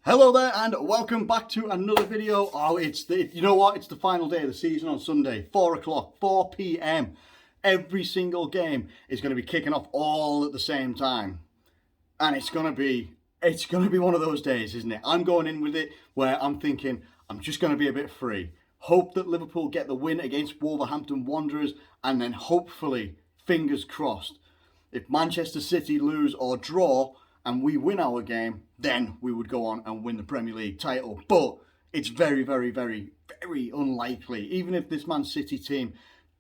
Hello there and welcome back to another video. It's the final day of the season on Sunday, 4 o'clock, 4 p.m. Every single game is going to be kicking off all at the same time. And it's going to be one of those days, isn't it? I'm going in with it where I'm thinking I'm just going to be a bit free. Hope that Liverpool get the win against Wolverhampton Wanderers, and then hopefully, fingers crossed, if Manchester City lose or draw and we win our game, then we would go on and win the Premier League title. But it's very, very, very, very unlikely. Even if this Man City team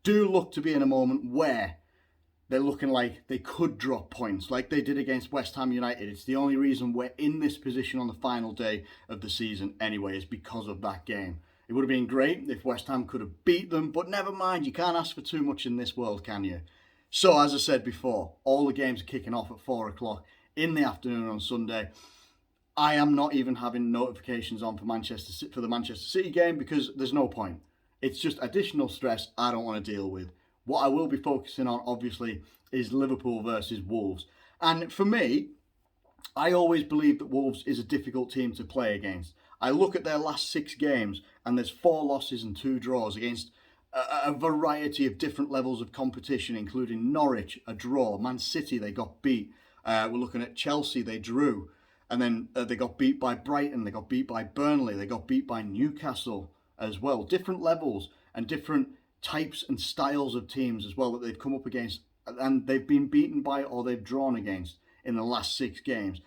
do look to be in a moment where they're looking like they could drop points, like they did against West Ham United. It's the only reason we're in this position on the final day of the season anyway, is because of that game. It would have been great if West Ham could have beat them, but never mind, you can't ask for too much in this world, can you? So, as I said before, all the games are kicking off at 4 o'clock in the afternoon on Sunday. I am not even having notifications on for the Manchester City game because there's no point. It's just additional stress I don't want to deal with. What I will be focusing on, obviously, is Liverpool versus Wolves. And for me, I always believe that Wolves is a difficult team to play against. I look at their last 6 games and there's 4 losses and 2 draws against a variety of different levels of competition, including Norwich, a draw, Man City, they got beat. We're looking at Chelsea, they drew. And then they got beat by Brighton, they got beat by Burnley, they got beat by Newcastle as well. Different levels and different types and styles of teams as well that they've come up against, and they've been beaten by or they've drawn against in the last 6 games.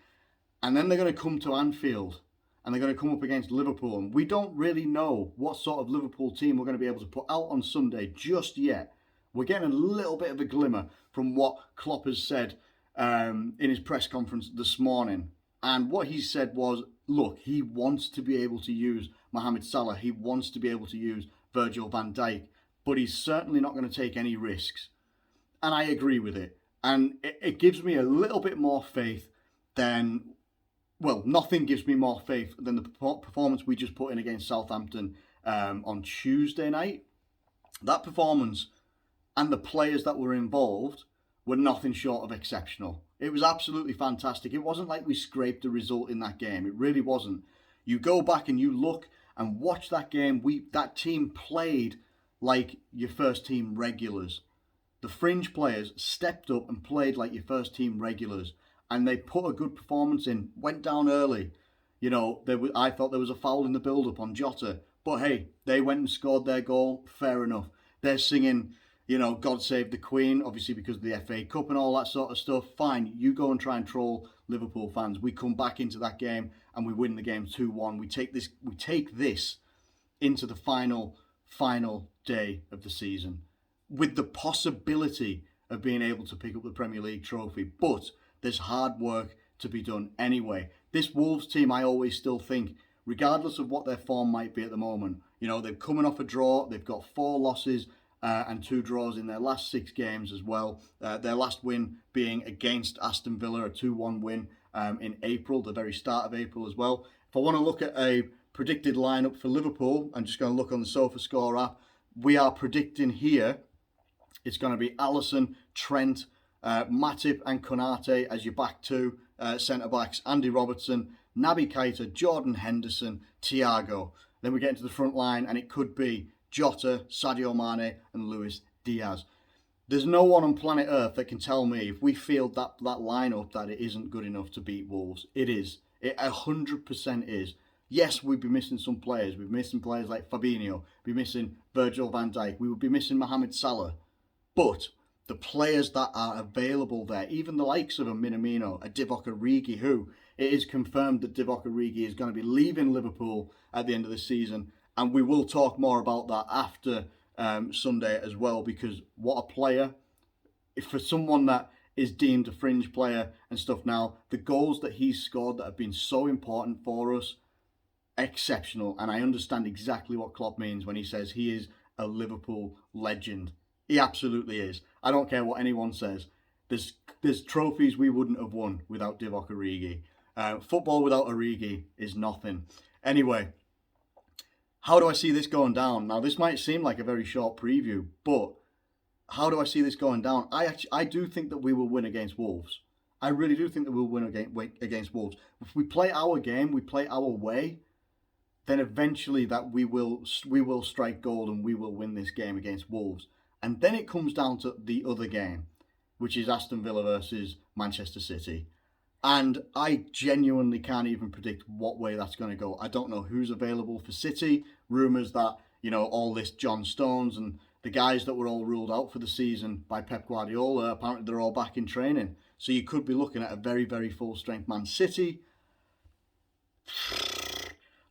And then they're going to come to Anfield and they're going to come up against Liverpool. And we don't really know what sort of Liverpool team we're going to be able to put out on Sunday just yet. We're getting a little bit of a glimmer from what Klopp has said in his press conference this morning. And what he said was, look, he wants to be able to use Mohamed Salah. He wants to be able to use Virgil van Dijk. But he's certainly not going to take any risks. And I agree with it. And it gives me a little bit more faith than, well, nothing gives me more faith than the performance we just put in against Southampton on Tuesday night. That performance and the players that were involved were nothing short of exceptional. It was absolutely fantastic. It wasn't like we scraped a result in that game. It really wasn't. You go back and you look and watch that game. That team played like your first team regulars. The fringe players stepped up and played like your first team regulars. And they put a good performance in, went down early. You know, I thought there was a foul in the build-up on Jota. But hey, they went and scored their goal. Fair enough. They're singing, you know, God Save the Queen, obviously because of the FA Cup and all that sort of stuff. Fine, you go and try and troll Liverpool fans. We come back into that game and we win the game 2-1. We take this into the final day of the season with the possibility of being able to pick up the Premier League trophy. But there's hard work to be done anyway. This Wolves team, I always still think, regardless of what their form might be at the moment, you know, they're coming off a draw. They've got 4 losses and 2 draws in their last 6 games as well. Their last win being against Aston Villa, a 2-1 win in April, the very start of April as well. If I want to look at a predicted lineup for Liverpool, I'm just going to look on the SofaScore app. We are predicting here it's going to be Alisson, Trent, Matip and Konate as your back 2 centre-backs, Andy Robertson, Naby Keita, Jordan Henderson, Thiago. Then we get into the front line and it could be Jota, Sadio Mane and Luis Diaz. There's no one on planet Earth that can tell me if we field that lineup that it isn't good enough to beat Wolves. It is. It 100% is. Yes, we'd be missing some players. We'd be missing players like Fabinho. We'd be missing Virgil van Dijk. We would be missing Mohamed Salah. But the players that are available there, even the likes of a Minamino, a Divock Origi, who it is confirmed that Divock Origi is going to be leaving Liverpool at the end of the season. And we will talk more about that after Sunday as well, because what a player. If for someone that is deemed a fringe player and stuff now, the goals that he's scored that have been so important for us, exceptional. And I understand exactly what Klopp means when he says he is a Liverpool legend. He absolutely is. I don't care what anyone says. There's trophies we wouldn't have won without Divock Origi. Football without Origi is nothing. Anyway, how do I see this going down? Now, this might seem like a very short preview, but how do I see this going down? I do think that we will win against Wolves. I really do think that we'll win against Wolves. If we play our game, we play our way, then eventually that we will strike gold and we will win this game against Wolves. And then it comes down to the other game, which is Aston Villa versus Manchester City. And I genuinely can't even predict what way that's going to go. I don't know who's available for City. Rumours that, all this John Stones and the guys that were all ruled out for the season by Pep Guardiola, apparently they're all back in training. So you could be looking at a very, very full-strength Man City.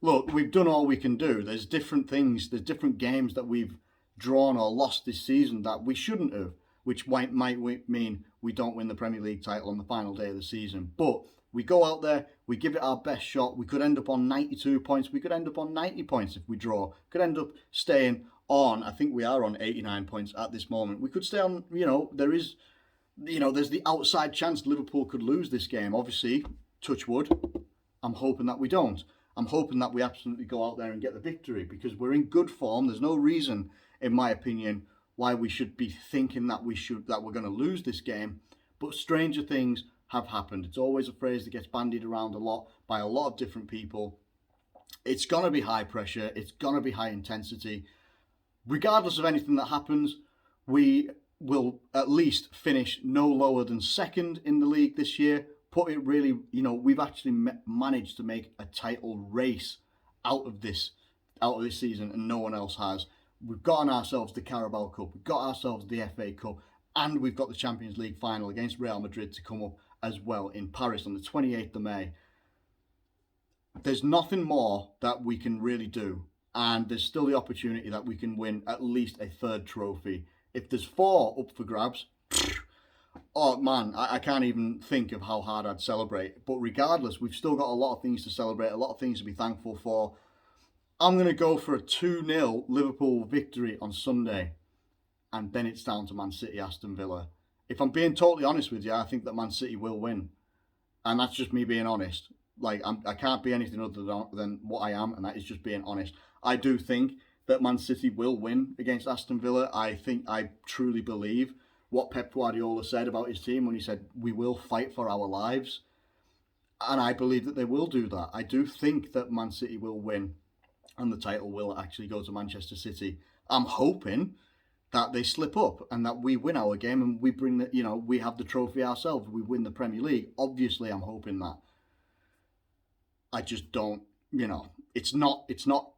Look, we've done all we can do. There's different things, there's different games that we've drawn or lost this season that we shouldn't have, which might mean we don't win the Premier League title on the final day of the season. But we go out there, we give it our best shot. We could end up on 92 points. We could end up on 90 points if we draw. Could end up staying on, I think we are on 89 points at this moment. We could stay on, there's the outside chance Liverpool could lose this game. Obviously, touch wood, I'm hoping that we don't. I'm hoping that we absolutely go out there and get the victory because we're in good form. There's no reason, in my opinion, why we should be thinking that we're going to lose this game. But stranger things have happened. It's always a phrase that gets bandied around a lot by a lot of different people. It's going to be high pressure. It's going to be high intensity. Regardless of anything that happens, we will at least finish no lower than second in the league this year. Put it really, we've actually managed to make a title race out of this season, and no one else has. We've gotten ourselves the Carabao Cup, we've got ourselves the FA Cup, and we've got the Champions League final against Real Madrid to come up as well in Paris on the 28th of May. There's nothing more that we can really do, and there's still the opportunity that we can win at least a third trophy. If there's 4 up for grabs, oh man, I can't even think of how hard I'd celebrate. But regardless, we've still got a lot of things to celebrate, a lot of things to be thankful for. I'm going to go for a 2-0 Liverpool victory on Sunday. And then it's down to Man City, Aston Villa. If I'm being totally honest with you, I think that Man City will win. And that's just me being honest. I can't be anything other than what I am, and that is just being honest. I do think that Man City will win against Aston Villa. I truly believe what Pep Guardiola said about his team when he said, we will fight for our lives. And I believe that they will do that. I do think that Man City will win and the title will actually go to Manchester City. I'm hoping that they slip up and that we win our game and we bring we have the trophy ourselves. We win the Premier League. Obviously, I'm hoping that. I just don't, it's not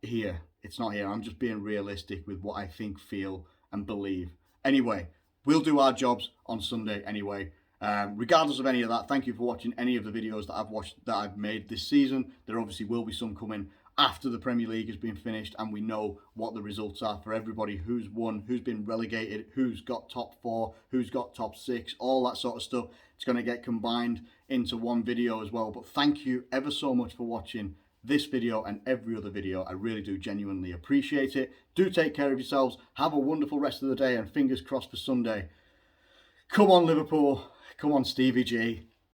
here. It's not here. I'm just being realistic with what I think, feel, and believe. Anyway, we'll do our jobs on Sunday anyway. Regardless of any of that, thank you for watching any of the videos that I've made this season. There obviously will be some coming after the Premier League has been finished and we know what the results are for everybody, who's won, who's been relegated, who's got top 4, who's got top 6, all that sort of stuff. It's going to get combined into one video as well. But thank you ever so much for watching this video and every other video. I really do genuinely appreciate it. Do take care of yourselves. Have a wonderful rest of the day and fingers crossed for Sunday. Come on, Liverpool. Come on, Stevie G.